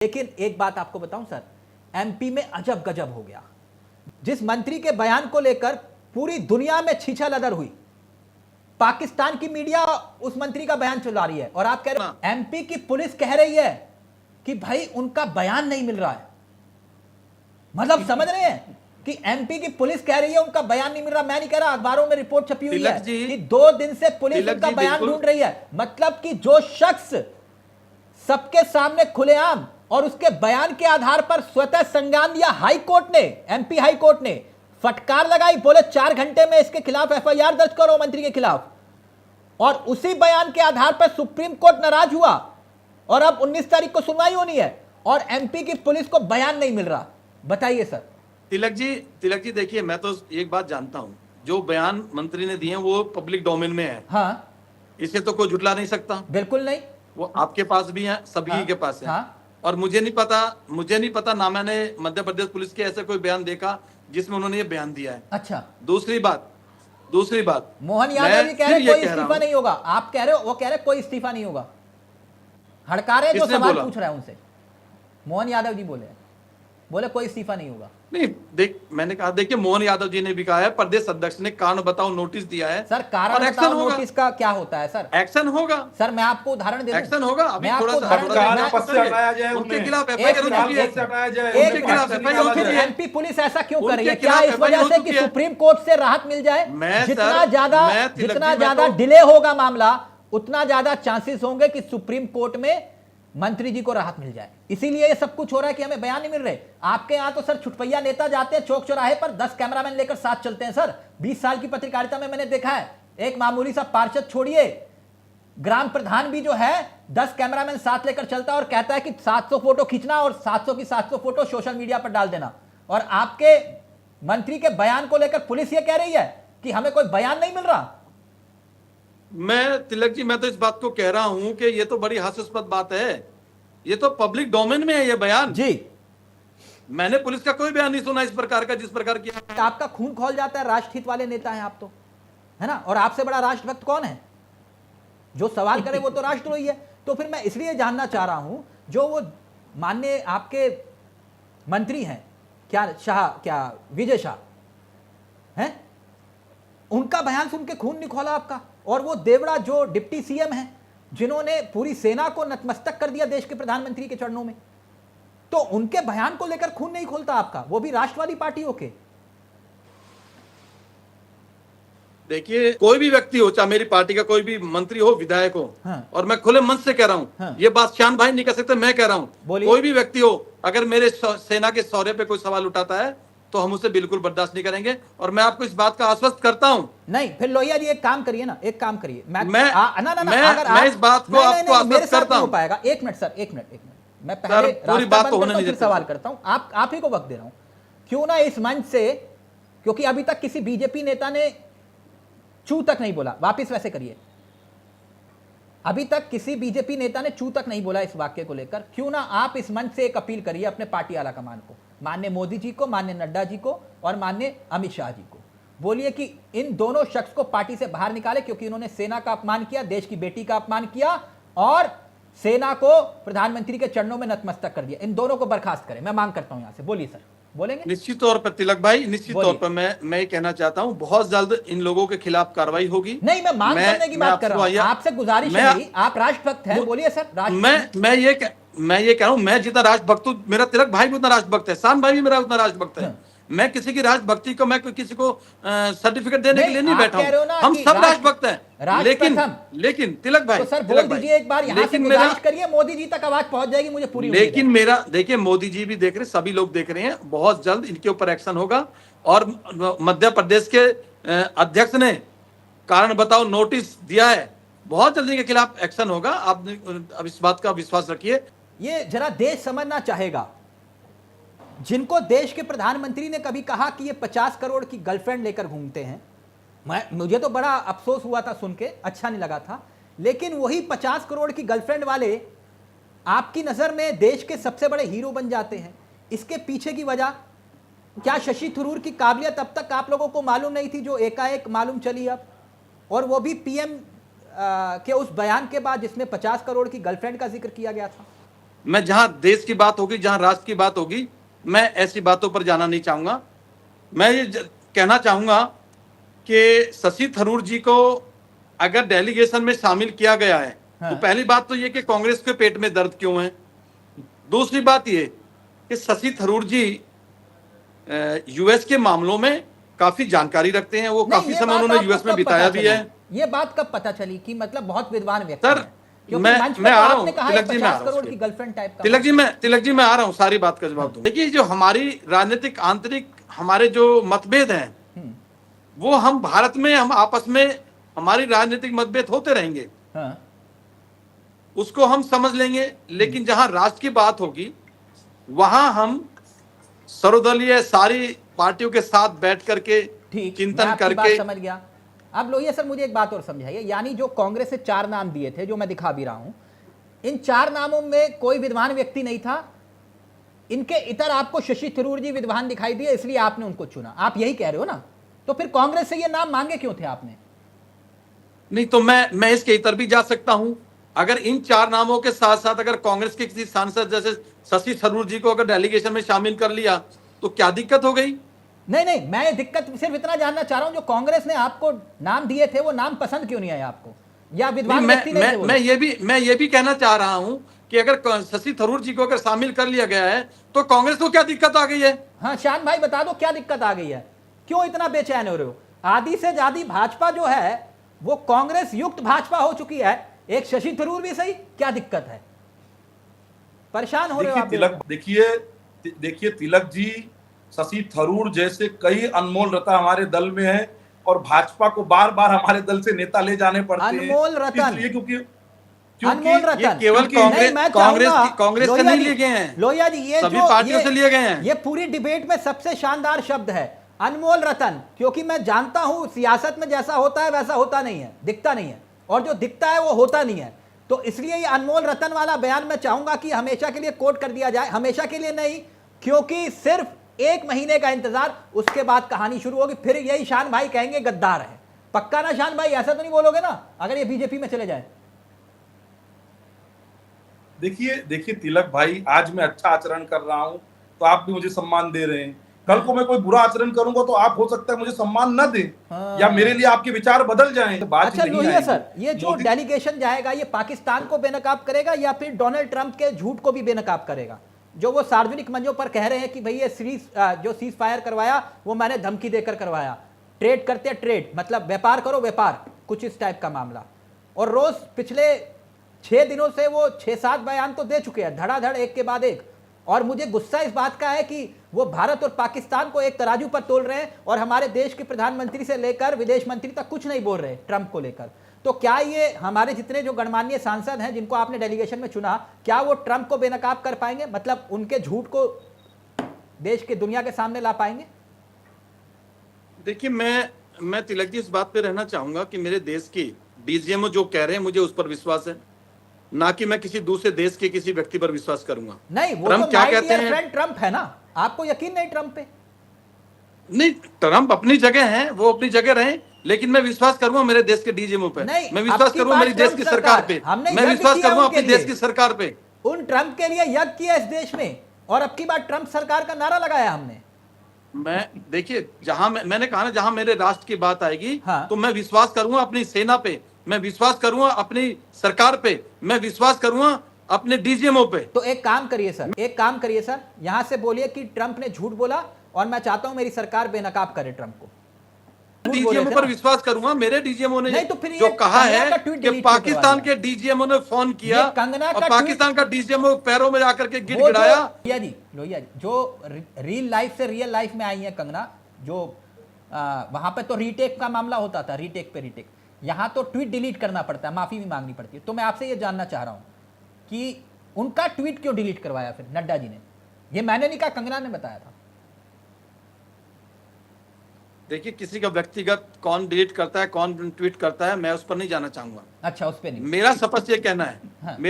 लेकिन एक बात आपको बताऊं सर, एमपी में अजब गजब हो गया। जिस मंत्री के बयान को लेकर पूरी दुनिया में छीछा लदर हुई, पाकिस्तान की मीडिया उस मंत्री का बयान चला रही है और आप कह रहे हो एमपी की पुलिस कह रही है कि भाई उनका बयान नहीं मिल रहा है। मतलब समझ रहे हैं कि एमपी की पुलिस कह रही है उनका बयान नहीं मिल रहा। मैं नहीं कह रहा, अखबारों में रिपोर्ट छपी हुई है कि 2 दिन से पुलिस उनका बयान ढूंढ रही है। मतलब कि जो शख्स सबके सामने खुलेआम और उसके बयान के आधार पर स्वतः संज्ञान लिया, हाई कोर्ट ने, एमपी हाई कोर्ट ने फटकार लगाई, बोले 4 घंटे में इसके खिलाफ एफआईआर दर्ज करो मंत्री के खिलाफ, और उसी बयान के आधार पर सुप्रीम कोर्ट नाराज हुआ और अब 19 तारीख को सुनवाई होनी है और एमपी की पुलिस को बयान नहीं मिल रहा। बताइए सर। तिलक जी देखिए, मैं तो एक बात जानता हूं, जो बयान मंत्री ने दिए वो पब्लिक डोमेन में है। हाँ, इसे तो कोई झुटला नहीं सकता। बिल्कुल नहीं। वो आपके पास भी है, सभी हाँ, के पास है। हाँ। और मुझे नहीं पता ना मैंने मध्य प्रदेश पुलिस के ऐसे कोई बयान देखा जिसमें उन्होंने ये बयान दिया है। अच्छा, दूसरी बात मोहन यादव जी कह रहे कोई इस्तीफा नहीं होगा, आप कह रहे हो, वो कह रहे कोई इस्तीफा नहीं होगा। हड़कारे जो सवाल पूछ रहा है उनसे, मोहन यादव जी बोले कोई इस्तीफा नहीं होगा। नहीं, मैंने कहा, देखिए मोहन यादव जी ने भी कहा है, प्रदेश अध्यक्ष ने कारण बताओ नोटिस दिया है सर। कारण बताओ नोटिस का क्या होता है सर? एक्शन होगा सर। मैं आपको उदाहरण दे दूं, एक्शन होगा। अभी थोड़ा सा उनके खिलाफ एमपी पुलिस ऐसा क्यों कर रही है? क्या इस वजह से कि सुप्रीम कोर्ट से राहत मिल जाए? जितना ज्यादा डिले होगा मामला, उतना ज्यादा चांसेस होंगे कि सुप्रीम कोर्ट में मंत्री जी को राहत मिल जाए। इसीलिए ये सब कुछ हो रहा है कि हमें बयान नहीं मिल रहे। आपके यहां तो सर छुटपैया नेता जाते हैं चौक चौराहे पर, 10 कैमरामैन लेकर साथ चलते हैं सर। 20 साल की पत्रकारिता में मैंने देखा है, एक मामूली सा पार्षद छोड़िए, ग्राम प्रधान भी जो है 10 कैमरामैन साथ लेकर चलता है और कहता है कि 700 फोटो खींचना और 700 की 700 फोटो सोशल मीडिया पर डाल देना। और आपके मंत्री के बयान को लेकर पुलिस ये कह रही है कि हमें कोई बयान नहीं मिल रहा। तिलक जी, मैं तो इस बात को कह रहा हूं कि ये तो बड़ी हास्यास्पद बात है। ये तो पब्लिक डोमेन में है ये बयान जी। मैंने पुलिस का कोई बयान नहीं सुना इस प्रकार का, जिस प्रकार की आपका खून खौल जाता है। राष्ट्रहित वाले नेता हैं आप तो, है ना? और आपसे बड़ा राष्ट्रभक्त कौन है? जो सवाल करे वो तो राष्ट्रद्रोही है। तो फिर मैं इसलिए जानना चाह रहा हूं, जो वो माननीय आपके मंत्री हैं, क्या विजय शाह हैं, उनका बयान सुन के खून नहीं खौला आपका। और वो देवड़ा जो डिप्टी सीएम हैं, जिन्होंने पूरी सेना को नतमस्तक कर दिया देश के प्रधानमंत्री के चरणों में, तो उनके बयान को लेकर खून नहीं खोलता आपका, वो भी राष्ट्रवादी पार्टी होके। देखिए, कोई भी व्यक्ति हो, चाहे मेरी पार्टी का कोई भी मंत्री हो, विधायक हो, हाँ। और मैं खुले मन से कह रहा हूं, हाँ। ये बात शान भाई नहीं कह सकते, मैं कह रहा हूं, कोई भी व्यक्ति हो अगर मेरे सेना के शौर्य पे कोई सवाल उठाता है तो हम उसे बिल्कुल बर्दाश्त नहीं करेंगे। और मैं आपको इस बात का आश्वस्त करता हूं। नहीं, फिर लोहिया जी एक काम करिए ना, मैं इस बात को आपको आश्वस्त करता हूं। हो पाएगा। एक मिनट सर, एक मिनट। मैं पहले पूरी बात तो होने नहीं देता, सवाल करता हूं, आप ही को वक्त दे रहा हूं। क्यों ना इस मंच से, क्योंकि अभी तक किसी बीजेपी नेता ने चू तक नहीं बोला, वापिस वैसे करिए, अभी तक किसी बीजेपी नेता ने चू तक नहीं बोला इस वाक्य को लेकर। क्यों ना आप इस मंच से एक अपील करिए अपने पार्टी आला कमान को, माननीय मोदी जी को, माननीय नड्डा जी को और माननीय अमित शाह जी को, बोलिए कि इन दोनों शख्स को पार्टी से बाहर निकाले, क्योंकि इन्होंने सेना का अपमान किया, देश की बेटी का अपमान किया और सेना को प्रधानमंत्री के चरणों में नतमस्तक कर दिया। इन दोनों को बर्खास्त करें, मैं मांग करता हूं। यहां से बोलिए सर। बोलेंगे? निश्चित तौर पर तिलक भाई, निश्चित तौर पर मैं ये कहना चाहता हूं, बहुत जल्द इन लोगों के खिलाफ कार्रवाई होगी। नहीं, मैं मांग करने की बात कर रहा हूं, आपसे गुजारिश है मेरी। आप राष्ट्रभक्त हैं, बोलिए सर। मैं ये कह रहा हूं, मैं जितना राष्ट्रभक्त हूं, मेरा तिलक भाई भी उतना राष्ट्रभक्त है, शान भाई भी मेरा उतना राष्ट्रभक्त है। मैं किसी की राष्ट्रभक्ति को, मैं किसी को सर्टिफिकेट देने के लिए नहीं बैठा हूं। हम सब राष्ट्रभक्त हैं, लेकिन तिलक भाई, तो सर बोल दीजिए एक बार, यहां से गुजारिश करिए, मोदी जी तक आवाज पहुंच जाएगी, मुझे पूरी। लेकिन मेरा, देखिए मोदी जी भी देख रहे, सभी लोग देख रहे हैं, बहुत जल्द इनके ऊपर एक्शन होगा। और मध्य प्रदेश के अध्यक्ष ने कारण बताओ नोटिस दिया है, बहुत जल्दी इनके खिलाफ एक्शन होगा। आप अब इस बात का विश्वास रखिए। ये जरा देश समझना चाहेगा, जिनको देश के प्रधानमंत्री ने कभी कहा कि ये 50 करोड़ की गर्लफ्रेंड लेकर घूमते हैं। मुझे तो बड़ा अफसोस हुआ था सुन के, अच्छा नहीं लगा था। लेकिन वही 50 करोड़ की गर्लफ्रेंड वाले आपकी नजर में देश के सबसे बड़े हीरो बन जाते हैं। इसके पीछे की वजह क्या शशि थरूर की काबिलियत अब तक आप लोगों को मालूम नहीं थी, जो एकाएक मालूम चली अब? और वो भी पीएम के उस बयान के बाद जिसमें 50 करोड़ की गर्लफ्रेंड का जिक्र किया गया था। मैं जहां देश की बात होगी, जहां राष्ट्र की बात होगी, मैं ऐसी बातों पर जाना नहीं चाहूंगा। मैं ये कहना चाहूंगा कि शशि थरूर जी को अगर डेलीगेशन में शामिल किया गया है, हाँ। तो पहली बात तो ये कि कांग्रेस के पेट में दर्द क्यों है। दूसरी बात ये कि शशि थरूर जी यूएस के मामलों में काफी जानकारी रखते हैं। वो नहीं, काफी ये समय बात उन्होंने आपको यूएस में कब बिताया पता भी चली? है। ये बात कब पता चली कि मतलब बहुत विद्वान व्यक्ति सर, हैं? क्योंकि मैं मंच पे मैं तो आ रहा आपने हूं, कहा तिलक जी, मैं आ 50 रहा हूं करोड़ उसके। की गर्लफ्रेंड टाइप का। तिलक जी मैं आ रहा हूं, सारी बात का जवाब दूं। देखिए, जो हमारी राजनीतिक आंतरिक हमारे जो मतभेद हैं, वो हम भारत में, हम आपस में हमारी राजनीतिक मतभेद होते रहेंगे, हाँ। उसको हम समझ लेंगे। लेकिन जहां राष्ट्र की बात होगी, वहां हम सर्वदलीय सारी पार्टियों के साथ बैठ करके ठीक, मैं चिंतन आपकी बात करके। समझ गया। अब लोहिया सर मुझे एक बात और समझाइए, यानी जो कांग्रेस ने 4 नाम दिए थे, जो मैं दिखा भी रहा हूं, इन 4 नामों में कोई विद्वान व्यक्ति नहीं था। इनके इतर आपको शशि थरूर जी विद्वान दिखाई दिए, इसलिए आपने उनको चुना। आप यही कह रहे हो ना? तो फिर कांग्रेस से ये नाम मांगे क्यों थे आपने? नहीं तो मैं इसके इतर भी जा सकता हूं। अगर इन 4 नामों के साथ साथ अगर कांग्रेस के किसी सांसद जैसे शशि थरूर जी को अगर डेलीगेशन में शामिल कर लिया, तो क्या दिक्कत हो गई? नहीं नहीं, मैं दिक्कत सिर्फ इतना जानना चाह रहा हूं, जो कांग्रेस ने आपको नाम दिए थे वो नाम पसंद क्यों नहीं आए आपको, या विद्वान व्यक्ति नहीं थे वो? मैं ये भी कहना चाह रहा हूं कि अगर शशि थरूर जी को अगर शामिल कर लिया गया है, तो कांग्रेस को क्या दिक्कत आ गई है? हाँ शान भाई बता दो क्या दिक्कत आ गई है, क्यों इतना बेचैन हो रहे हो? आधी से ज्यादा भाजपा जो है वो कांग्रेस युक्त भाजपा हो चुकी है, एक शशि थरूर भी सही, क्या दिक्कत है? परेशान हो रहे हो देखिए आप? तिलक, देखिए तिलक जी, शशि थरूर जैसे कई अनमोल रत्न हमारे दल में है, और भाजपा को बार बार हमारे दल से नेता ले जाने पड़ते हैं। अनमोल रत्न, इसलिए क्योंकि अनमोल रतन, ये केवल नहीं, मैं चाहूंगा, कांग्रेस से नहीं लिए गए हैं, लोहिया जी, ये सभी जो पार्टियों से लिए गए हैं। ये पूरी डिबेट में सबसे शानदार शब्द है अनमोल रतन, क्योंकि मैं जानता हूं सियासत में जैसा होता है वैसा होता नहीं है, दिखता नहीं है, और जो दिखता है वो होता नहीं है। तो इसलिए ये अनमोल रतन वाला बयान मैं चाहूंगा कि हमेशा के लिए कोट कर दिया जाए। हमेशा के लिए नहीं, क्योंकि सिर्फ 1 महीने का इंतजार, उसके बाद कहानी शुरू होगी, फिर यही शान भाई कहेंगे गद्दार है। पक्का ना शान भाई? ऐसा तो नहीं बोलोगे ना अगर ये बीजेपी में चले जाए? देखिए तिलक भाई, आज मैं अच्छा आचरण कर रहा हूं तो आप भी मुझे सम्मान दे रहे हैं। कल को मैं कोई बुरा आचरण करूंगा तो आप हो सकता है मुझे सम्मान न दें, हाँ। या मेरे लिए आपके विचार बदल जाएं। बात अच्छा नहीं लोहिया आएगी। सर, ये जो डेलीगेशन जाएगा ये पाकिस्तान को बेनकाब करेगा या फिर डोनाल्ड ट्रंप के झूठ को भी बेनकाब करेगा? जो वो सार्वजनिक मंचों पर कह रहे हैं कि भाई ये जो सीज फायर करवाया वो मैंने धमकी देकर करवाया, ट्रेड करते ट्रेड, मतलब व्यापार करो व्यापार, कुछ इस टाइप का मामला। और रोज पिछले 6 दिनों से वो 6-7 बयान तो दे चुके हैं, धड़ाधड़ एक के बाद एक। और मुझे गुस्सा इस बात का है कि वो भारत और पाकिस्तान को एक तराजू पर तोल रहे हैं, और हमारे देश के प्रधानमंत्री से लेकर विदेश मंत्री तक कुछ नहीं बोल रहे ट्रंप को लेकर। तो क्या ये हमारे जितने जो गणमान्य सांसद हैं जिनको आपने डेलीगेशन में चुना, क्या वो ट्रंप को बेनकाब कर पाएंगे, मतलब उनके झूठ को देश के दुनिया के सामने ला पाएंगे? देखिए, मैं तिलक जी इस बात पे रहना चाहूंगा कि मेरे देश की डीजीएमओ जो कह रहे हैं मुझे उस पर विश्वास है, ना कि मैं किसी दूसरे देश के किसी व्यक्ति पर विश्वास करूंगा। नहीं, वो ट्रंप तो क्या माय कहते डियर हैं? फ्रेंड ट्रंप है ना, आपको यकीन नहीं ट्रंप पे? नहीं, ट्रंप अपनी जगह हैं, वो अपनी जगह रहे, लेकिन मैं विश्वास करूंगा मेरे देश के डीजीएमओ पे, नहीं, मैं विश्वास आपकी करूंगा बात मेरी देश ट्रंप की सरकार, सरकार पे, हमने मैं यज्ञ विश्वास किया करूंगा उनके अपनी देश लिए। की सरकार पे। उन ट्रंप के लिए यज्ञ किया इस देश में, और अब की बार ट्रंप सरकार का नारा लगाया हमने। मैं देखिए, जहां मैंने कहा ना, जहां मेरे राष्ट्र की बात आएगी, हाँ। तो मैं विश्वास करूंगा अपनी सेना पे, मैं विश्वास करूंगा अपनी सरकार पे, मैं विश्वास करूंगा अपने डीजीएमओ पे। तो एक काम करिए सर, एक काम करिए सर, यहां से बोलिए कि ट्रंप ने झूठ बोला और मैं चाहता हूं मेरी सरकार बेनकाब करे ट्रंप को। झूठ बोले डीजीएमओ थे पर ना? विश्वास करूंगा, मेरे डीजीएमओ ने नहीं तो फिर जो ये कहा कंगना है का ट्वीट कि डिलीट क्यों पाकिस्तान करवा के डीजीएमओ ने फोन किया ये कंगना और का पाकिस्तान का डीजीएमओ पैरों में जाकर के वो गिड़गिड़ाया। लोहिया जी जो रियल लाइफ से रियल लाइफ में आई है कंगना, जो वहां पे तो रीटेक का मामला होता था, रीटेक पे रीटेक, यहां तो ट्वीट डिलीट करना पड़ता है, माफी भी मांगनी पड़ती है। तो मैं आपसे ये जानना चाह रहा हूं कि उनका ट्वीट क्यों डिलीट करवाया फिर नड्डा जी ने? ये मैंने नहीं कहा, कंगना ने बताया था। देखिए, किसी का व्यक्तिगत कौन डिलीट करता है, कौन ट्वीट करता है, मैं उस पर नहीं जाना चाहूंगा। अच्छा, उस पे नहीं। मेरा स्पष्ट ये कहना है, हाँ।